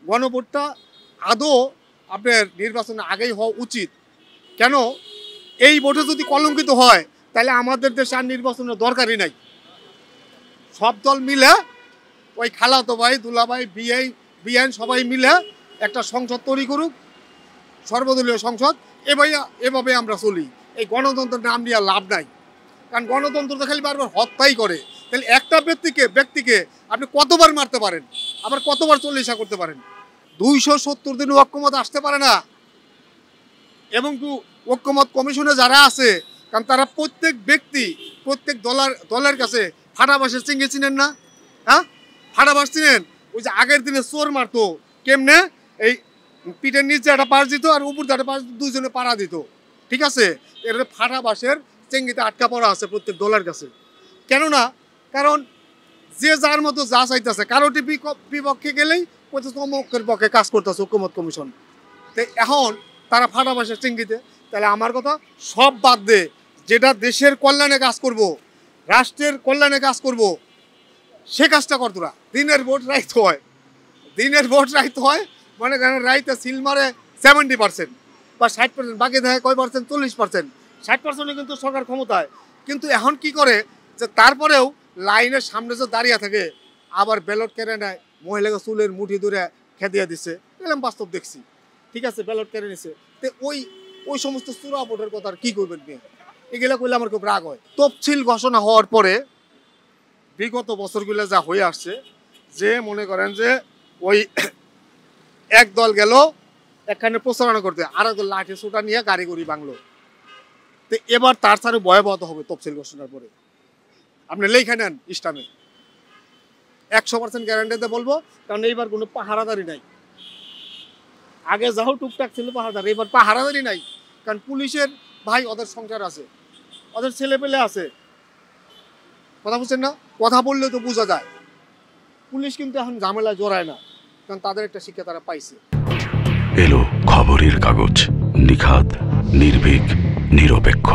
গণভোটটা আদৌ আপনার নির্বাচনের আগেই হওয়া উচিত। কেন এই ভোটে যদি কলঙ্কিত হয় তাহলে আমাদের দেশে আর নির্বাচনের দরকারই নাই। সব দল মিলে ওই খালাতো ভাই দুলাভাই বিআইন সবাই মিলে একটা সংসদ তৈরি করুক, সর্বদলীয় সংসদ। এভাবে আমরা চলি। এই গণতন্ত্রের নাম নিয়ে লাভ নাই, কারণ গণতন্ত্র তো খালি বারবার হত্যাই করে। তাহলে একটা ব্যক্তিকে আপনি কতবার মারতে পারেন, আবার কতবার চল্লিশা করতে পারেন? 270 দিন ঐক্যমত আসতে পারে না। এবং ঐক্যমত কমিশনে যারা আছে, কারণ তারা প্রত্যেক ব্যক্তি প্রত্যেক দলের কাছে ফাটাবাসের চিংড়ি চিনেন না? হ্যাঁ, ফাটাবাস চিনেন? ওই যে আগের দিনে চোর মারতো কেমনে, এই পিঠের নিচে একটা পাশ দিত আর উপর একটা পাশ, দুইজনে পাড়া দিত। ঠিক আছে, এটা ফাটাবাসের চেঙ্গিতে আটকা পড়া আছে প্রত্যেক দলের কাছে। কেননা কারণ যে যার মতো যা চাইতেছে, কারোটি বিপক্ষে গেলেই অমুকের পক্ষে কাজ করতেছে ঐক্যমত কমিশন। তো এখন তারা ফাটাবাসের চেঙ্গিতে। তাহলে আমার কথা সব বাদ দে, যেটা দেশের কল্যাণে কাজ করব, রাষ্ট্রের কল্যাণে কাজ করব, সে কাজটা কর তোরা। দিনের ভোট রাইতে হয়, দিনের ভোট রাইতে হয়, মানে রাইতে সিল মারে 70% বা 60%, বাকি দেখে কয় পার্সেন্ট, 40%। 60% কিন্তু সরকার ক্ষমতায়। কিন্তু এখন কি করে যে তারপরেও লাইনের সামনে যে দাঁড়িয়ে থাকে আবার ব্যালট কেড়ে নেয়, মহিলাকে চুলের মুঠি ধরে খেদিয়ে দিচ্ছে, এরকম বাস্তব দেখছি। ঠিক আছে, ব্যালট কেড়ে নিছে। তো ওই সমস্ত চূড়া ভোটের কথা আর কী করবেন নিয়ে, এগুলো করলে আমার খুব রাগ হয়। তফসিল ঘোষণা হওয়ার পরে বিগত বছরগুলো যা হয়ে আসছে, যে মনে করেন যে ওই এক দল গেল এখানে প্রচারণা করতে, আর এক দল লাঠি সোটা নিয়ে গাড়ি গড়ি বাংলো। তো এবার তার সাথে ভয়াবহতা হবে তফসিল ঘোষণার পরে। আপনি লেখা নেন ইসলামে 100% গ্যারান্টিতে বলবো, কারণ এইবার কোনো পাহারাদারি নাই। আগে যাও টুকটাক ছিল পাহারাদারি, এবার পাহারাদারি নাই। কারণ পুলিশের ভাই ওদের সংসার আছে, ওদের ছেলে পেলে আছে। কথা বুঝছেন না? কথা বললে তো বোঝা যায়। পুলিশ কিন্তু এখন ঝামেলায় জড়ায় না, কারণ তাদের একটা শিক্ষা তারা পাইছে। এলো খবরের কাগজ, নিখাত, নির্ভীক, নিরপেক্ষ।